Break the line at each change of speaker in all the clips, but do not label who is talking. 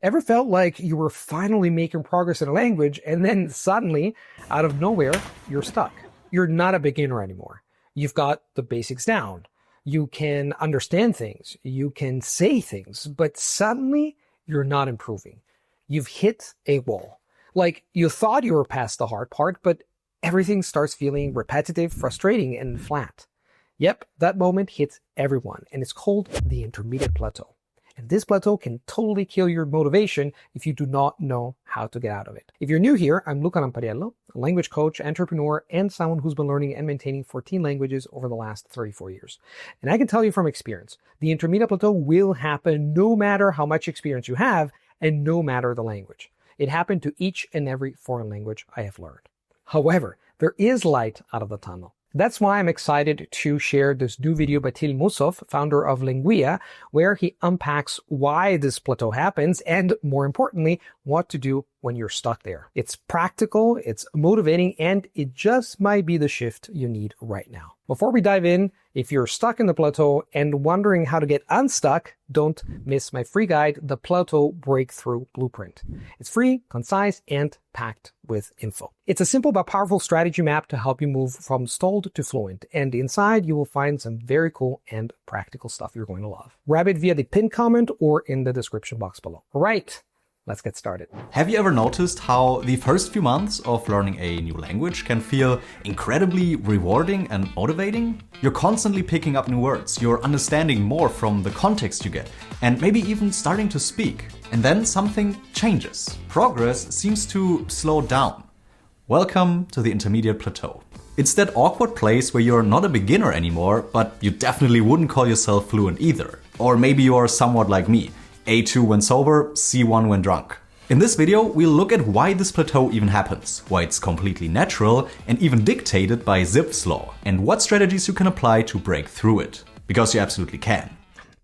Ever felt like you were finally making progress in a language and then suddenly, out of nowhere, you're stuck? You're not a beginner anymore. You've got the basics down. You can understand things. You can say things, but suddenly you're not improving. You've hit a wall. Like you thought you were past the hard part, but everything starts feeling repetitive, frustrating, and flat. Yep, that moment hits everyone, and it's called the intermediate plateau. And this plateau can totally kill your motivation if you do not know how to get out of it. If you're new here, I'm Luca Lampariello, a language coach, entrepreneur, and someone who's been learning and maintaining 14 languages over the last 34 years. And I can tell you from experience, the intermediate plateau will happen no matter how much experience you have and no matter the language. It happened to each and every foreign language I have learned. However, there is light out of the tunnel. That's why I'm excited to share this new video by Till Musov, founder of Linguia, where he unpacks why this plateau happens and, more importantly, what to do when you're stuck there. It's practical, it's motivating, and it just might be the shift you need right now. Before we dive in, if you're stuck in the plateau and wondering how to get unstuck, don't miss my free guide, The Plateau Breakthrough Blueprint. It's free, concise, and packed with info. It's a simple but powerful strategy map to help you move from stalled to fluent. And inside, you will find some very cool and practical stuff you're going to love. Grab it via the pinned comment or in the description box below. All right. Let's get started.
Have you ever noticed how the first few months of learning a new language can feel incredibly rewarding and motivating? You're constantly picking up new words, you're understanding more from the context you get, and maybe even starting to speak. And then something changes. Progress seems to slow down. Welcome to the intermediate plateau. It's that awkward place where you're not a beginner anymore, but you definitely wouldn't call yourself fluent either. Or maybe you're somewhat like me. A2 when sober, C1 when drunk. In this video, we'll look at why this plateau even happens, why it's completely natural and even dictated by Zipf's law, and what strategies you can apply to break through it. Because you absolutely can.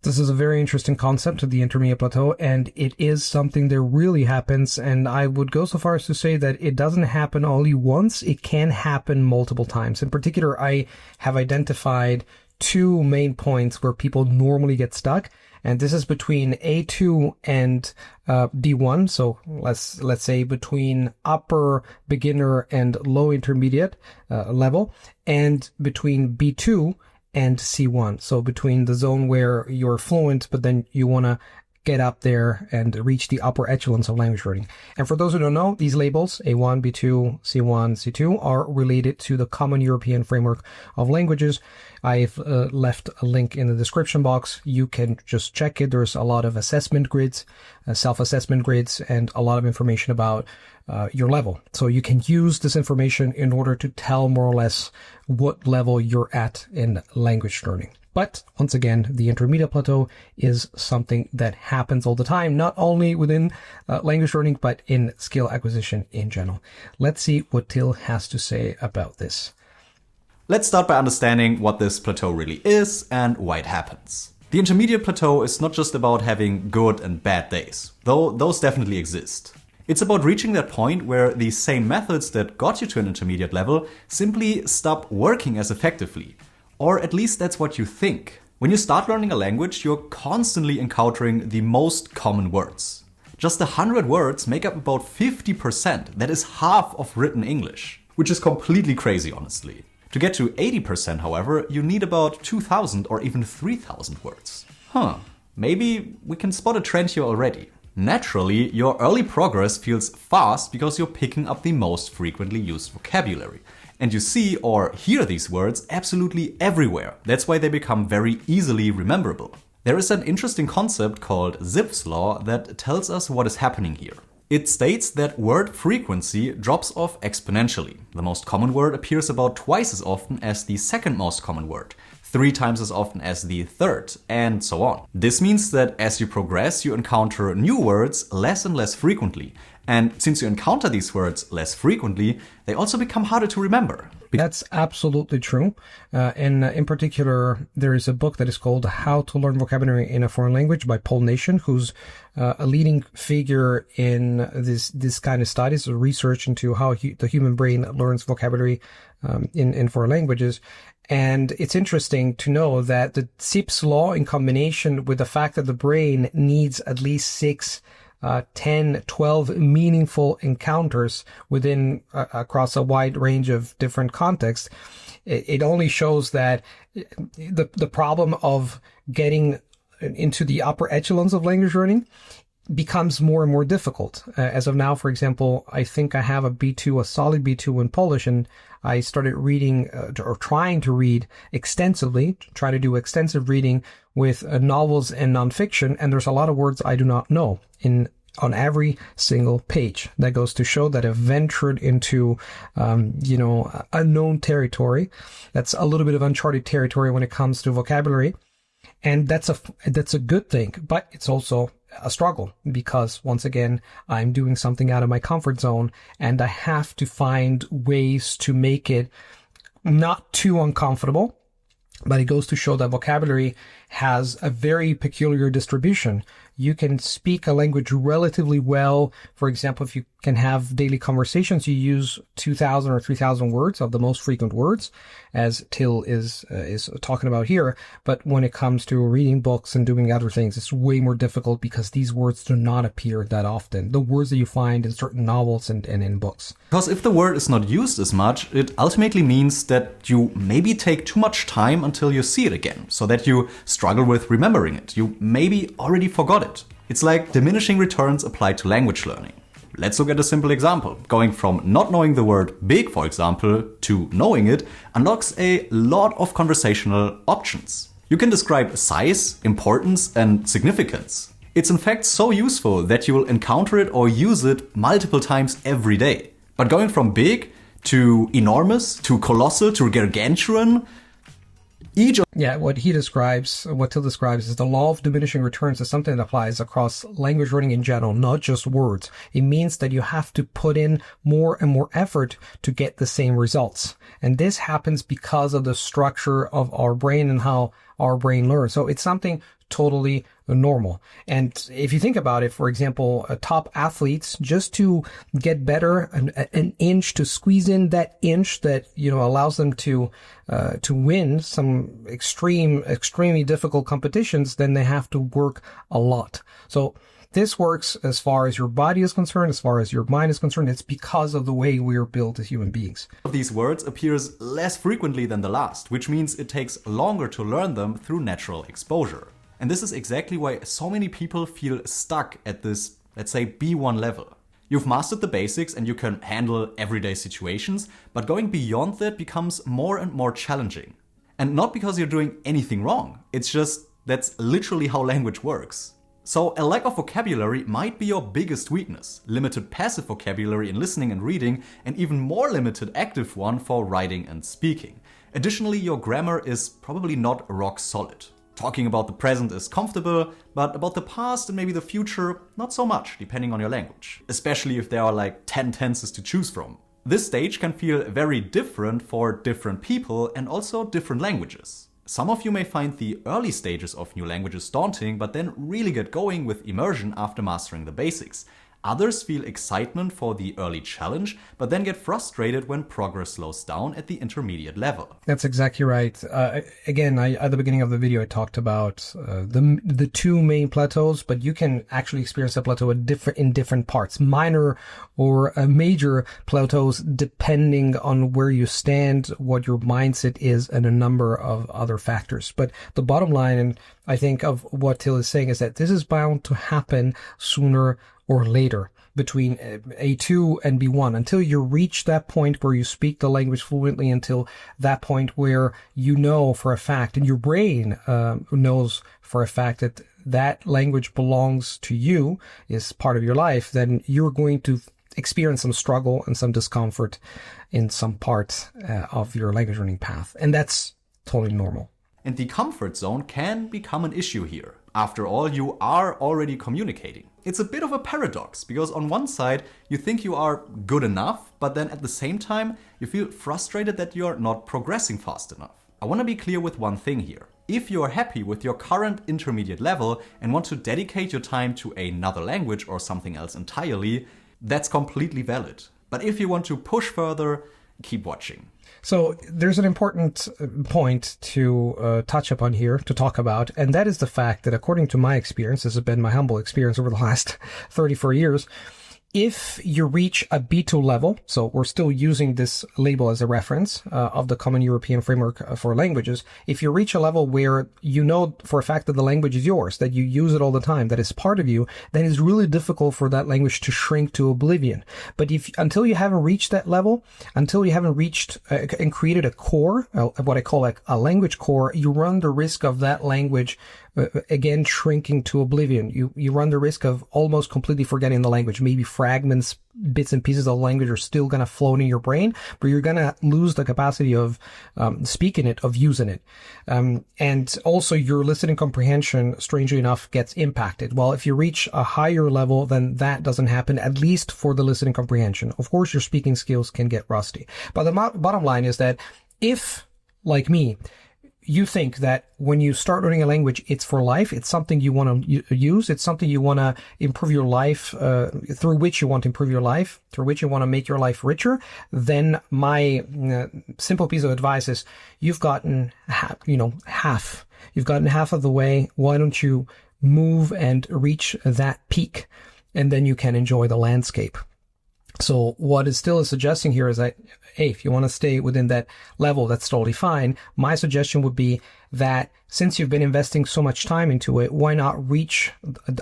This is a very interesting concept of the intermediate plateau, and it is something that really happens, and I would go so far as to say that it doesn't happen only once, it can happen multiple times. In particular, I have identified two main points where people normally get stuck. And this is between A2 and D1. So let's say between upper beginner and low intermediate level, and between B2 and C1. So between the zone where you're fluent, but then you want to get up there and reach the upper echelons of language learning. And for those who don't know, these labels, A1, B2, C1, C2, are related to the Common European Framework of Languages. I've left a link in the description box. You can just check it. There's a lot of assessment grids, self-assessment grids, and a lot of information about your level. So you can use this information in order to tell more or less what level you're at in language learning. But once again, the intermediate plateau is something that happens all the time, not only within language learning, but in skill acquisition in general. Let's see what Till has to say about this.
Let's start by understanding what this plateau really is and why it happens. The intermediate plateau is not just about having good and bad days, though those definitely exist. It's about reaching that point where the same methods that got you to an intermediate level simply stop working as effectively. Or at least that's what you think. When you start learning a language, you're constantly encountering the most common words. Just 100 words make up about 50%. That is half of written English, which is completely crazy, honestly. To get to 80%, however, you need about 2,000 or even 3,000 words. Maybe we can spot a trend here already. Naturally, your early progress feels fast because you're picking up the most frequently used vocabulary. And you see or hear these words absolutely everywhere. That's why they become very easily rememberable. There is an interesting concept called Zipf's law that tells us what is happening here. It states that word frequency drops off exponentially. The most common word appears about twice as often as the second most common word, 3 times as often as the third, and so on. This means that as you progress, you encounter new words less and less frequently. And since you encounter these words less frequently, they also become harder to remember.
That's absolutely true. And in particular, there is a book that is called How to Learn Vocabulary in a Foreign Language by Paul Nation, who's a leading figure in this kind of studies, research into how the human brain learns vocabulary in foreign languages. And it's interesting to know that the Zipf's law, in combination with the fact that the brain needs at least 6 10, 12 meaningful encounters within across a wide range of different contexts, it only shows that the problem of getting into the upper echelons of language learning becomes more and more difficult. As of now, for example, I think I have a B2, a solid B2 in Polish, and I started reading or trying to read extensively, try to do extensive reading with novels and nonfiction, and there's a lot of words I do not know on every single page. That goes to show that I've ventured into, unknown territory. That's a little bit of uncharted territory when it comes to vocabulary. And that's a good thing, but it's also a struggle because once again, I'm doing something out of my comfort zone and I have to find ways to make it not too uncomfortable. But it goes to show that vocabulary has a very peculiar distribution. You can speak a language relatively well. For example, if you can have daily conversations, you use 2,000 or 3,000 words of the most frequent words, as Till is talking about here. But when it comes to reading books and doing other things, it's way more difficult because these words do not appear that often. The words that you find in certain novels and in books.
Because if the word is not used as much, it ultimately means that you maybe take too much time until you see it again, so that you struggle with remembering it. You maybe already forgot it. It's like diminishing returns applied to language learning. Let's look at a simple example. Going from not knowing the word big, for example, to knowing it unlocks a lot of conversational options. You can describe size, importance, and significance. It's in fact so useful that you will encounter it or use it multiple times every day. But going from big to enormous to colossal to gargantuan,
what Till describes is the law of diminishing returns is something that applies across language learning in general, not just words. It means that you have to put in more and more effort to get the same results. And this happens because of the structure of our brain and how our brain learns. So it's something totally normal. And if you think about it, for example, top athletes, just to get better, an inch, to squeeze in that inch that, allows them to win some extremely difficult competitions, then they have to work a lot. So this works as far as your body is concerned, as far as your mind is concerned. It's because of the way we are built as human beings.
Of these words appears less frequently than the last, which means it takes longer to learn them through natural exposure. And this is exactly why so many people feel stuck at this, let's say, B1 level. You've mastered the basics and you can handle everyday situations, but going beyond that becomes more and more challenging. And not because you're doing anything wrong, it's just that's literally how language works. So a lack of vocabulary might be your biggest weakness, limited passive vocabulary in listening and reading, and even more limited active one for writing and speaking. Additionally, your grammar is probably not rock solid. Talking about the present is comfortable, but about the past and maybe the future, not so much, depending on your language. Especially if there are like 10 tenses to choose from. This stage can feel very different for different people and also different languages. Some of you may find the early stages of new languages daunting, but then really get going with immersion after mastering the basics. Others feel excitement for the early challenge, but then get frustrated when progress slows down at the intermediate level.
That's exactly right. Again, at the beginning of the video, I talked about the two main plateaus, but you can actually experience a plateau in different parts, minor or major plateaus, depending on where you stand, what your mindset is, and a number of other factors. But the bottom line, and I think of what Till is saying, is that this is bound to happen sooner or later between A2 and B1 until you reach that point where you speak the language fluently, until that point where you know for a fact and your brain knows for a fact that that language belongs to you, is part of your life. Then you're going to experience some struggle and some discomfort in some part of your language learning path. And that's totally normal.
And the comfort zone can become an issue here. After all, you are already communicating. It's a bit of a paradox, because on one side, you think you are good enough, but then at the same time, you feel frustrated that you're not progressing fast enough. I want to be clear with one thing here. If you are happy with your current intermediate level and want to dedicate your time to another language or something else entirely, that's completely valid. But if you want to push further, keep watching.
So there's an important point to touch upon here, to talk about, and that is the fact that according to my experience, this has been my humble experience over the last 34 years, if you reach a B2 level, so we're still using this label as a reference of the Common European Framework for Languages, if you reach a level where you know for a fact that the language is yours, that you use it all the time, that it's part of you, then it's really difficult for that language to shrink to oblivion. But until you haven't reached that level, until you haven't reached and created a core, what I call like a language core, you run the risk of that language again shrinking to oblivion. You run the risk of almost completely forgetting the language. Maybe fragments, bits and pieces of the language are still going to float in your brain, but you're going to lose the capacity of speaking it, of using it. And also your listening comprehension, strangely enough, gets impacted. Well, if you reach a higher level, then that doesn't happen, at least for the listening comprehension. Of course, your speaking skills can get rusty. But the bottom line is that if, like me, you think that when you start learning a language, it's for life, it's something you want to use, it's something you want to improve your life, through which you want to improve your life, through which you want to make your life richer, then my simple piece of advice is you've gotten half. You've gotten half of the way. Why don't you move and reach that peak, and then you can enjoy the landscape. So what it still is suggesting here is that, hey, if you want to stay within that level, that's totally fine. My suggestion would be that since you've been investing so much time into it, why not reach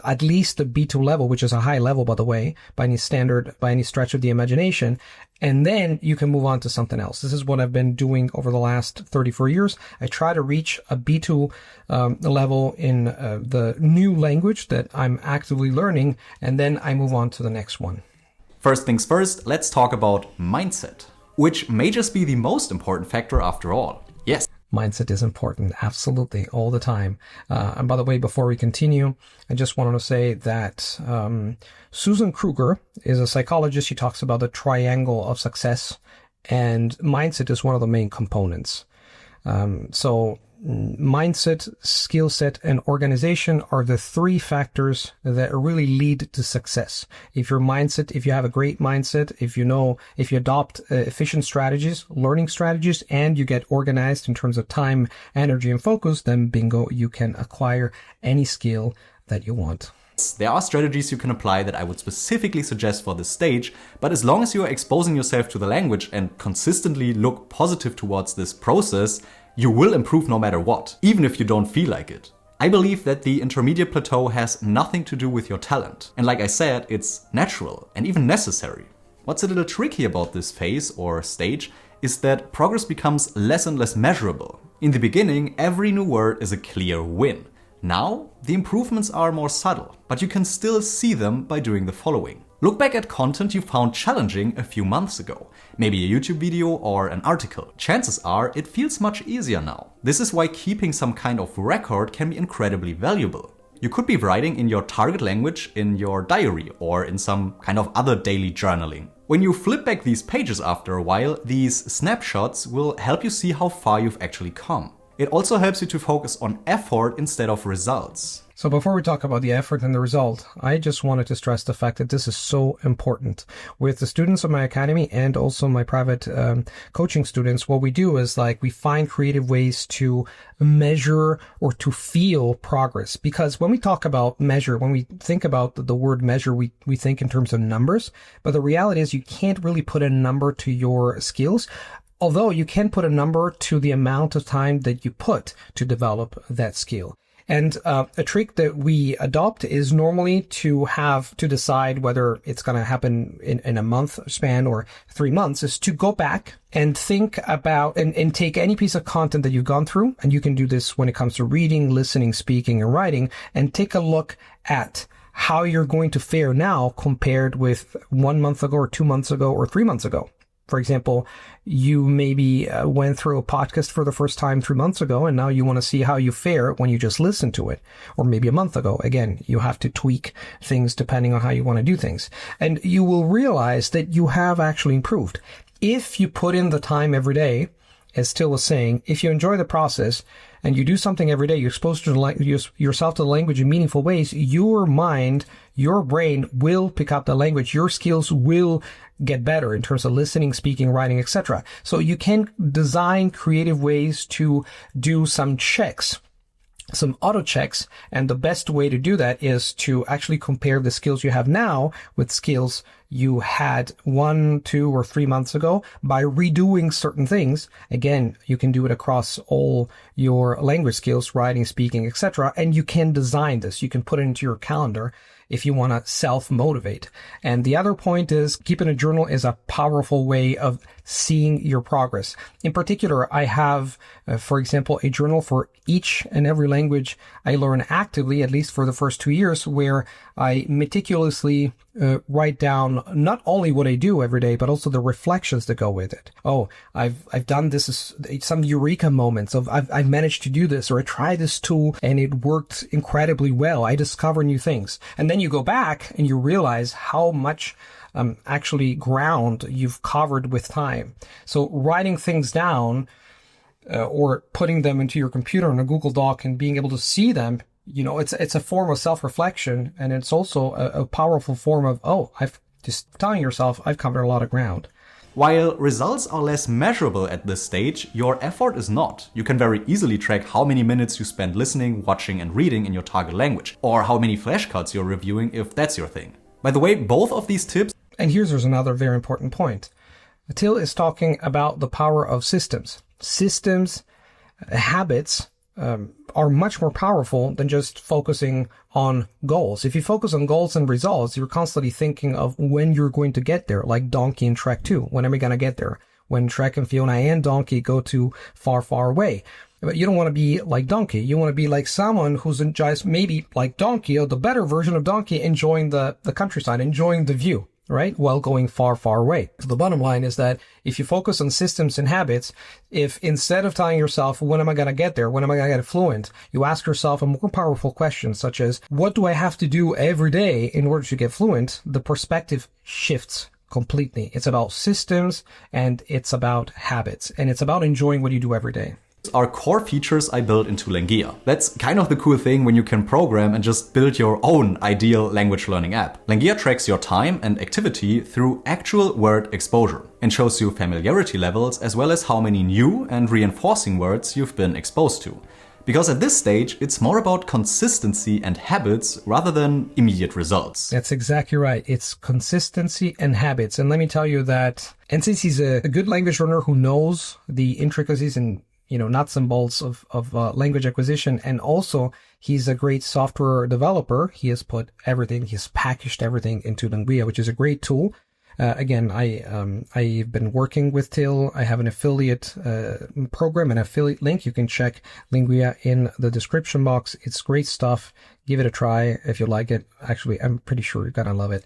at least the B2 level, which is a high level, by the way, by any stretch of the imagination, and then you can move on to something else. This is what I've been doing over the last 34 years. I try to reach a B2 level in the new language that I'm actively learning, and then I move on to the next one.
First things first, let's talk about mindset, which may just be the most important factor after all. Yes.
Mindset is important, absolutely, all the time. And by the way, before we continue, I just wanted to say that Susan Kruger is a psychologist. She talks about the triangle of success, and mindset is one of the main components. So mindset, skill set, and organization are the three factors that really lead to success. If you have a great mindset, if you adopt efficient strategies, learning strategies, and you get organized in terms of time, energy, and focus, then bingo, you can acquire any skill that you want.
There are strategies you can apply that I would specifically suggest for this stage, but as long as you are exposing yourself to the language and consistently look positive towards this process, you will improve no matter what, even if you don't feel like it. I believe that the intermediate plateau has nothing to do with your talent. And like I said, it's natural and even necessary. What's a little tricky about this phase or stage is that progress becomes less and less measurable. In the beginning, every new word is a clear win. Now, the improvements are more subtle, but you can still see them by doing the following. Look back at content you found challenging a few months ago, maybe a YouTube video or an article. Chances are it feels much easier now. This is why keeping some kind of record can be incredibly valuable. You could be writing in your target language in your diary or in some kind of other daily journaling. When you flip back these pages after a while, these snapshots will help you see how far you've actually come. It also helps you to focus on effort instead of results.
So before we talk about the effort and the result, I just wanted to stress the fact that this is so important. With the students of my academy and also my private coaching students, what we do is we find creative ways to measure or to feel progress. Because when we talk about measure, when we think about the word measure, we think in terms of numbers. But the reality is you can't really put a number to your skills. Although you can put a number to the amount of time that you put to develop that skill. And a trick that we adopt is normally to have to decide whether it's going to happen in a month span or 3 months, is to go back and think about and take any piece of content that you've gone through. And you can do this when it comes to reading, listening, speaking, and writing, and take a look at how you're going to fare now compared with 1 month ago or 2 months ago or 3 months ago. For example, you maybe went through a podcast for the first time 3 months ago, and now you want to see how you fare when you just listen to it. Or maybe a month ago. Again, you have to tweak things depending on how you want to do things. And you will realize that you have actually improved. If you put in the time every day as Till was saying, if you enjoy the process and you do something every day, you expose yourself to the language in meaningful ways, your mind, your brain will pick up the language. Your skills will get better in terms of listening, speaking, writing, etc. So you can design creative ways to do some checks, some auto checks. And the best way to do that is to actually compare the skills you have now with skills you had 1, 2, or 3 months ago by redoing certain things. Again, you can do it across all your language skills, writing, speaking, etc. And you can design this. You can put it into your calendar if you want to self-motivate. And the other point is keeping a journal is a powerful way of seeing your progress. In particular, I have, for example, a journal for each and every language I learn actively, at least for the first 2 years, where I meticulously write down not only what I do every day, but also the reflections that go with it. Oh, I've done this, some eureka moments of I've managed to do this, or I tried this tool and it worked incredibly well. I discover new things. And then you go back and you realize how much actually ground you've covered with time. So writing things down or putting them into your computer in a Google Doc and being able to see them, it's a form of self-reflection, and it's also a powerful form of, I've just telling yourself I've covered a lot of ground.
While results are less measurable at this stage, your effort is not. You can very easily track how many minutes you spend listening, watching, and reading in your target language, or how many flashcards you're reviewing if that's your thing. By the way, both of these tips.
And there's another very important point. Till is talking about the power of systems. Systems, habits, are much more powerful than just focusing on goals. If you focus on goals and results, you're constantly thinking of when you're going to get there, like Donkey in Trek 2. When am I going to get there? When Trek and Fiona and Donkey go to far, far away. But you don't want to be like Donkey. You want to be like someone who's just maybe like Donkey, or the better version of Donkey, enjoying the countryside, enjoying the view, right? While going far, far away. So the bottom line is that if you focus on systems and habits, if instead of telling yourself, when am I going to get there? When am I going to get fluent? You ask yourself a more powerful question, such as, what do I have to do every day in order to get fluent? The perspective shifts completely. It's about systems and it's about habits, and it's about enjoying what you do every day.
Are core features I built into Langia. That's kind of the cool thing when you can program and just build your own ideal language learning app. Langia tracks your time and activity through actual word exposure and shows you familiarity levels as well as how many new and reinforcing words you've been exposed to. Because at this stage, it's more about consistency and habits rather than immediate results.
That's exactly right. It's consistency and habits. And let me tell you that, and since he's a good language learner who knows the intricacies and nuts and bolts of language acquisition, and also he's a great software developer. He's packaged everything into Langia, which is a great tool. Again, I've been working with Till. I have an affiliate program, an affiliate link. You can check Langia in the description box. It's great stuff. Give it a try if you like it. Actually, I'm pretty sure you're gonna love it.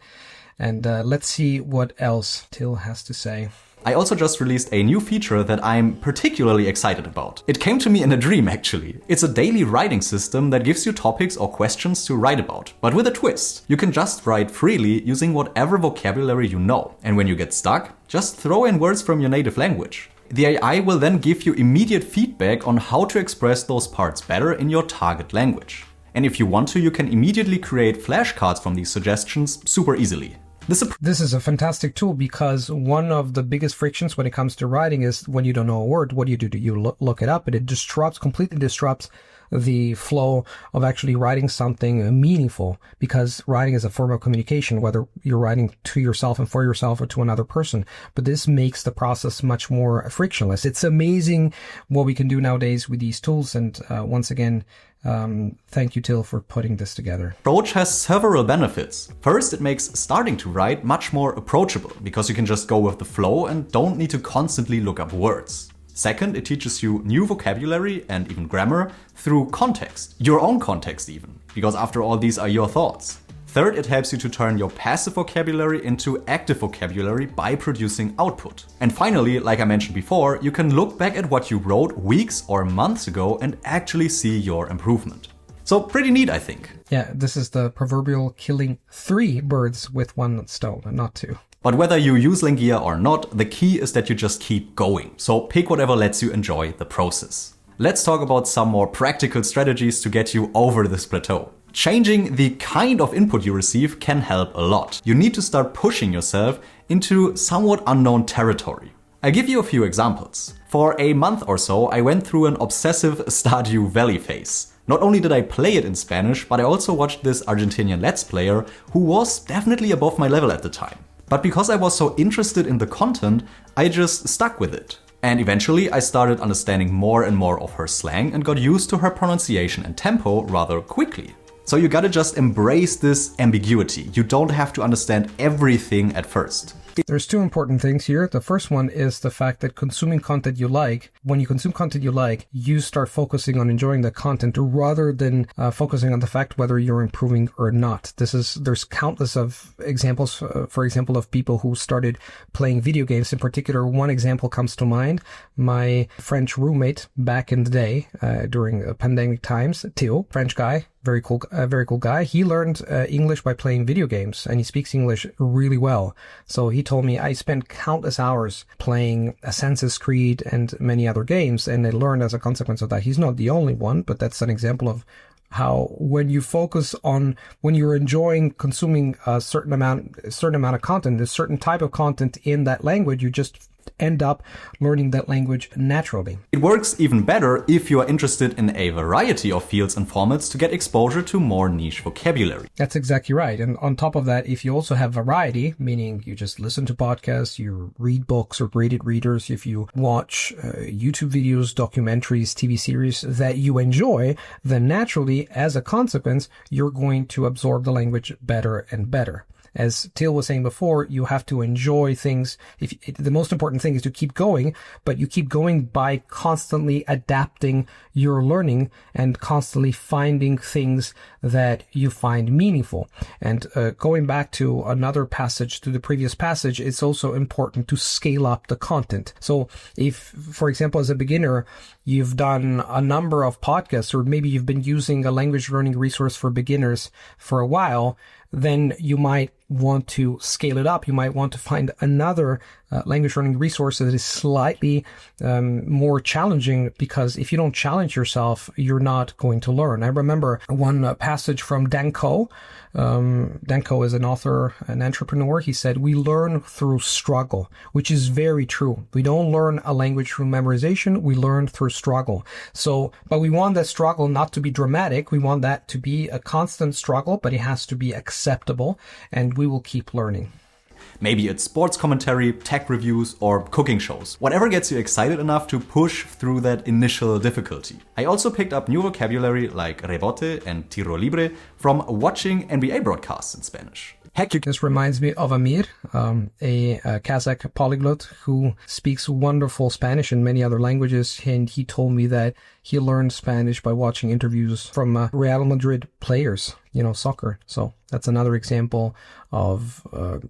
And let's see what else Till has to say.
I also just released a new feature that I'm particularly excited about. It came to me in a dream, actually. It's a daily writing system that gives you topics or questions to write about, but with a twist. You can just write freely using whatever vocabulary you know. And when you get stuck, just throw in words from your native language. The AI will then give you immediate feedback on how to express those parts better in your target language. And if you want to, you can immediately create flashcards from these suggestions super easily.
This is a fantastic tool, because one of the biggest frictions when it comes to writing is when you don't know a word, what do? You look it up, and it completely disrupts the flow of actually writing something meaningful, because writing is a form of communication, whether you're writing to yourself and for yourself or to another person. But this makes the process much more frictionless. It's amazing what we can do nowadays with these tools. And once again, thank you, Till, for putting this together.
Approach has several benefits. First, it makes starting to write much more approachable, because you can just go with the flow and don't need to constantly look up words. Second, it teaches you new vocabulary and even grammar through context, your own context even, because after all, these are your thoughts. Third, it helps you to turn your passive vocabulary into active vocabulary by producing output. And finally, like I mentioned before, you can look back at what you wrote weeks or months ago and actually see your improvement. So pretty neat, I think.
Yeah, this is the proverbial killing 3 birds with 1 stone, and not 2.
But whether you use Lingia or not, the key is that you just keep going. So pick whatever lets you enjoy the process. Let's talk about some more practical strategies to get you over this plateau. Changing the kind of input you receive can help a lot. You need to start pushing yourself into somewhat unknown territory. I'll give you a few examples. For a month or so, I went through an obsessive Stardew Valley phase. Not only did I play it in Spanish, but I also watched this Argentinian Let's Player who was definitely above my level at the time. But because I was so interested in the content, I just stuck with it. And eventually I started understanding more and more of her slang and got used to her pronunciation and tempo rather quickly. So you gotta just embrace this ambiguity. You don't have to understand everything at first.
There's two important things here. The first one is the fact that consuming content you like, when you consume content you like, you start focusing on enjoying the content rather than focusing on the fact whether you're improving or not. There's countless of examples, for example, of people who started playing video games. In particular, one example comes to mind. My French roommate back in the day, during pandemic times, Theo, French guy, very cool guy. He learned English by playing video games, and he speaks English really well. So he told me, I spent countless hours playing Assassin's Creed and many other games, and I learned as a consequence of that. He's not the only one, but that's an example of how when you focus on, when you're enjoying consuming a certain amount of content, a certain type of content in that language, you just end up learning that language naturally.
It works even better if you are interested in a variety of fields and formats to get exposure to more niche vocabulary.
That's exactly right. And on top of that, if you also have variety, meaning you just listen to podcasts, you read books or graded readers, if you watch YouTube videos, documentaries, TV series that you enjoy, then naturally, as a consequence, you're going to absorb the language better and better. As Till was saying before, you have to enjoy things. The most important thing is to keep going, but you keep going by constantly adapting your learning and constantly finding things that you find meaningful. And going back to another passage, to the previous passage, it's also important to scale up the content. So if, for example, as a beginner, you've done a number of podcasts, or maybe you've been using a language learning resource for beginners for a while, then you might want to scale it up. You might want to find another language learning resource that is slightly more challenging, because if you don't challenge yourself, you're not going to learn. I remember one passage from Danko. Danko is an author, an entrepreneur. He said, we learn through struggle, which is very true. We don't learn a language through memorization. We learn through struggle. So, but we want that struggle not to be dramatic. We want that to be a constant struggle, but it has to be acceptable, and we will keep learning.
Maybe it's sports commentary, tech reviews, or cooking shows. Whatever gets you excited enough to push through that initial difficulty. I also picked up new vocabulary like rebote and tiro libre from watching NBA broadcasts in Spanish. Heck,
This reminds me of Amir, a Kazakh polyglot who speaks wonderful Spanish and many other languages. And he told me that he learned Spanish by watching interviews from Real Madrid players, soccer. So that's another example of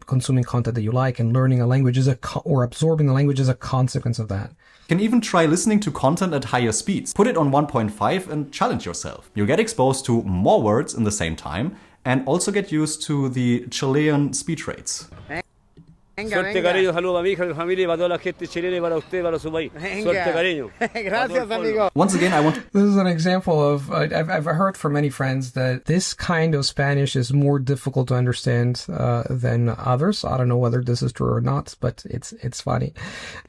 consuming content that you like and learning a language or absorbing a language as a consequence of that.
You can even try listening to content at higher speeds. Put it on 1.5 and challenge yourself. You'll get exposed to more words in the same time, and also get used to the Chilean speech rates.
Suerte, cariño, saludo a mi hija, a mi familia, para toda la gente chilena y para usted, para su país. Suerte, cariño.
Gracias, amigo.
Once again, I want to...
This is an example of, I've heard from many friends that this kind of Spanish is more difficult to understand than others. I don't know whether this is true or not, but it's funny.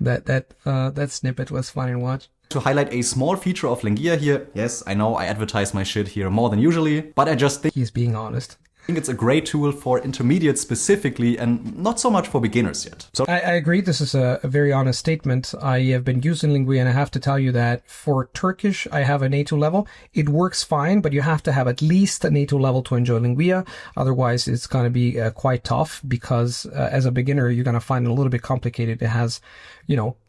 That snippet was fun to watch.
To highlight a small feature of Lingia here. Yes, I know I advertise my shit here more than usually, but I just think
He's being honest.
it's a great tool for intermediates specifically and not so much for beginners yet. So
I agree. This is a very honest statement. I have been using Lingui, and I have to tell you that for Turkish, I have an A2 level. It works fine, but you have to have at least an A2 level to enjoy Lingua. Otherwise, it's going to be quite tough, because as a beginner, you're going to find it a little bit complicated. It has,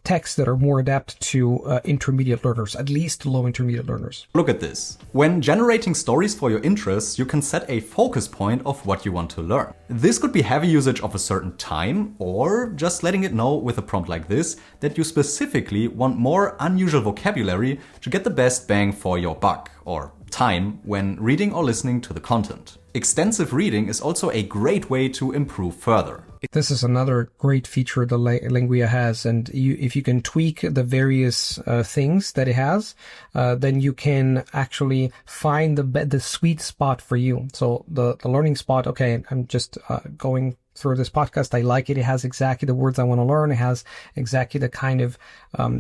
texts that are more adapted to intermediate learners, at least low intermediate learners.
look at this. When generating stories for your interests, you can set a focus point of what you want to learn. This could be heavy usage of a certain time, or just letting it know with a prompt like this that you specifically want more unusual vocabulary to get the best bang for your buck, or time, when reading or listening to the content. Extensive reading is also a great way to improve further.
This is another great feature the Lingua has, and if you can tweak the various things that it has, then you can actually find the sweet spot for you. So the learning spot, okay, I'm just going through this podcast. I like it. It has exactly the words I want to learn. It has exactly the kind of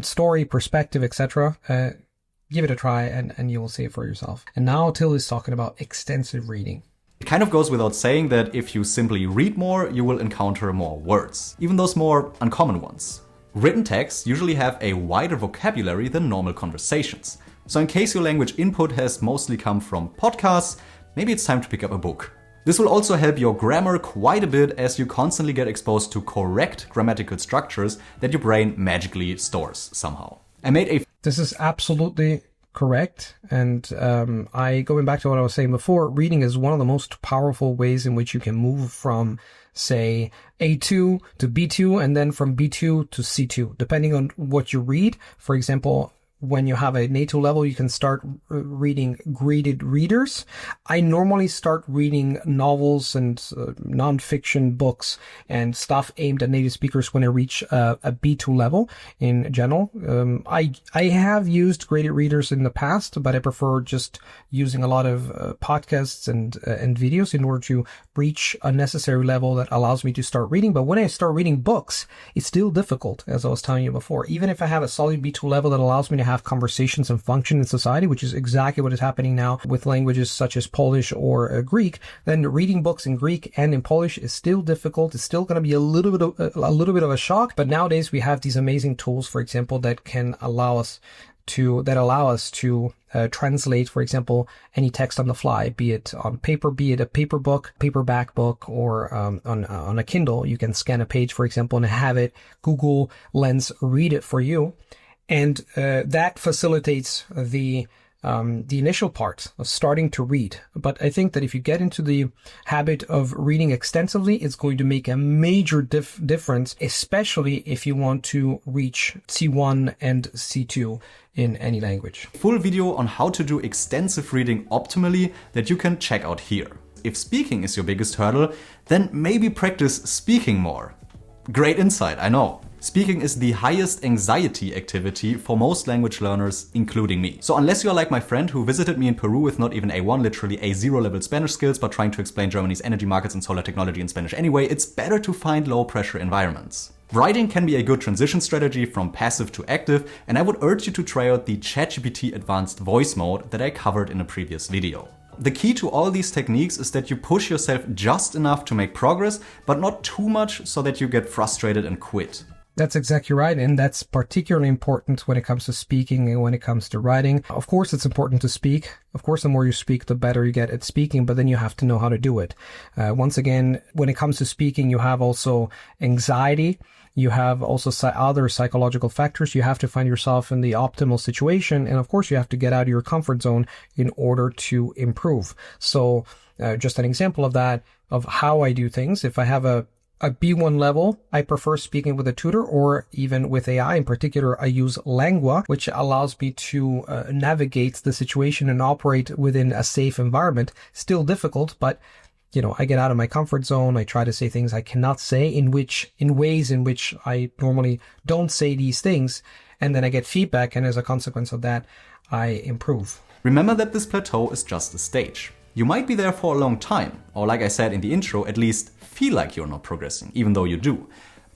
story, perspective, etc. Give it a try and you will see it for yourself. And now Till is talking about extensive reading.
It kind of goes without saying that if you simply read more, you will encounter more words, even those more uncommon ones. Written texts usually have a wider vocabulary than normal conversations. So in case your language input has mostly come from podcasts, maybe it's time to pick up a book. This will also help your grammar quite a bit as you constantly get exposed to correct grammatical structures that your brain magically stores somehow.
This is absolutely correct. And going back to what I was saying before, reading is one of the most powerful ways in which you can move from, say, A2 to B2 and then from B2 to C2, depending on what you read. For example, when you have an A2 level, you can start reading graded readers. I normally start reading novels and nonfiction books and stuff aimed at native speakers when I reach a B2 level in general. I have used graded readers in the past, but I prefer just using a lot of podcasts and videos in order to reach a necessary level that allows me to start reading. But when I start reading books, it's still difficult, as I was telling you before. Even if I have a solid B2 level that allows me to have conversations and function in society, which is exactly what is happening now with languages such as Polish or Greek, then reading books in Greek and in Polish is still difficult. It's still going to be a little bit of a shock. But nowadays we have these amazing tools, for example, that allow us to translate, for example, any text on the fly, be it on paper, be it a paper book, paperback book, or on a Kindle. You can scan a page, for example, and have it Google Lens read it for you. And that facilitates the initial part of starting to read. But I think that if you get into the habit of reading extensively, it's going to make a major difference, especially if you want to reach C1 and C2 in any language.
Full video on how to do extensive reading optimally that you can check out here. If speaking is your biggest hurdle, then maybe practice speaking more. Great insight, I know. Speaking is the highest anxiety activity for most language learners, including me. So unless you're like my friend who visited me in Peru with not even A1, literally A0 level Spanish skills, but trying to explain Germany's energy markets and solar technology in Spanish anyway, it's better to find low pressure environments. Writing can be a good transition strategy from passive to active, and I would urge you to try out the ChatGPT advanced voice mode that I covered in a previous video. The key to all these techniques is that you push yourself just enough to make progress, but not too much so that you get frustrated and quit.
That's exactly right. And that's particularly important when it comes to speaking and when it comes to writing. Of course, it's important to speak. Of course, the more you speak, the better you get at speaking, but then you have to know how to do it. Once again, when it comes to speaking, you have also anxiety. You have also other psychological factors. You have to find yourself in the optimal situation. And of course, you have to get out of your comfort zone in order to improve. So just an example of that, of how I do things. If I have a B1 level, I prefer speaking with a tutor or even with AI. In particular, I use Lingua, which allows me to navigate the situation and operate within a safe environment. Still difficult, but I get out of my comfort zone. I try to say things I cannot say in ways in which I normally don't say these things. And then I get feedback. And as a consequence of that, I improve.
Remember that this plateau is just a stage. You might be there for a long time, or like I said in the intro, at least feel like you're not progressing, even though you do.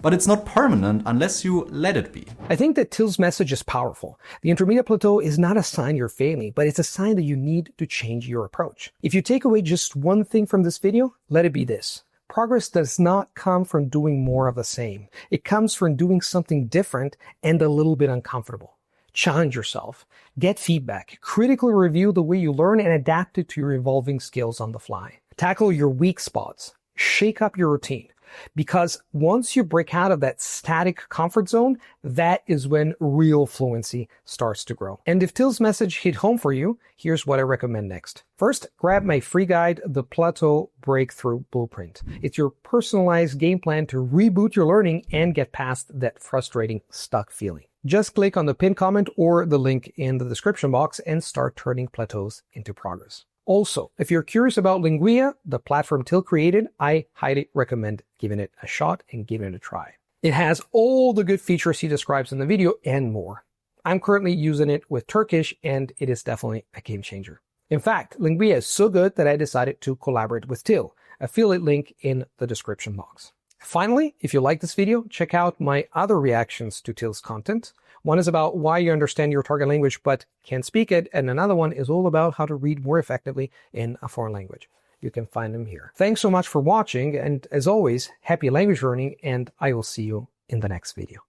But it's not permanent unless you let it be.
I think that Till's message is powerful. The intermediate plateau is not a sign you're failing, but it's a sign that you need to change your approach. If you take away just one thing from this video, let it be this. Progress does not come from doing more of the same. It comes from doing something different and a little bit uncomfortable. Challenge yourself, get feedback, critically review the way you learn and adapt it to your evolving skills on the fly. Tackle your weak spots, shake up your routine, because once you break out of that static comfort zone, that is when real fluency starts to grow. And if Till's message hit home for you, here's what I recommend next. First, grab my free guide, The Plateau Breakthrough Blueprint. It's your personalized game plan to reboot your learning and get past that frustrating stuck feeling. Just click on the pinned comment or the link in the description box and start turning plateaus into progress. Also, if you're curious about Linguia, the platform Till created, I highly recommend giving it a shot and giving it a try. It has all the good features he describes in the video and more. I'm currently using it with Turkish and it is definitely a game changer. In fact, Linguia is so good that I decided to collaborate with Till. Affiliate link in the description box. Finally, if you like this video, check out my other reactions to Till's content. One is about why you understand your target language but can't speak it, and another one is all about how to read more effectively in a foreign language. You can find them here. Thanks so much for watching, and as always, happy language learning, and I will see you in the next video.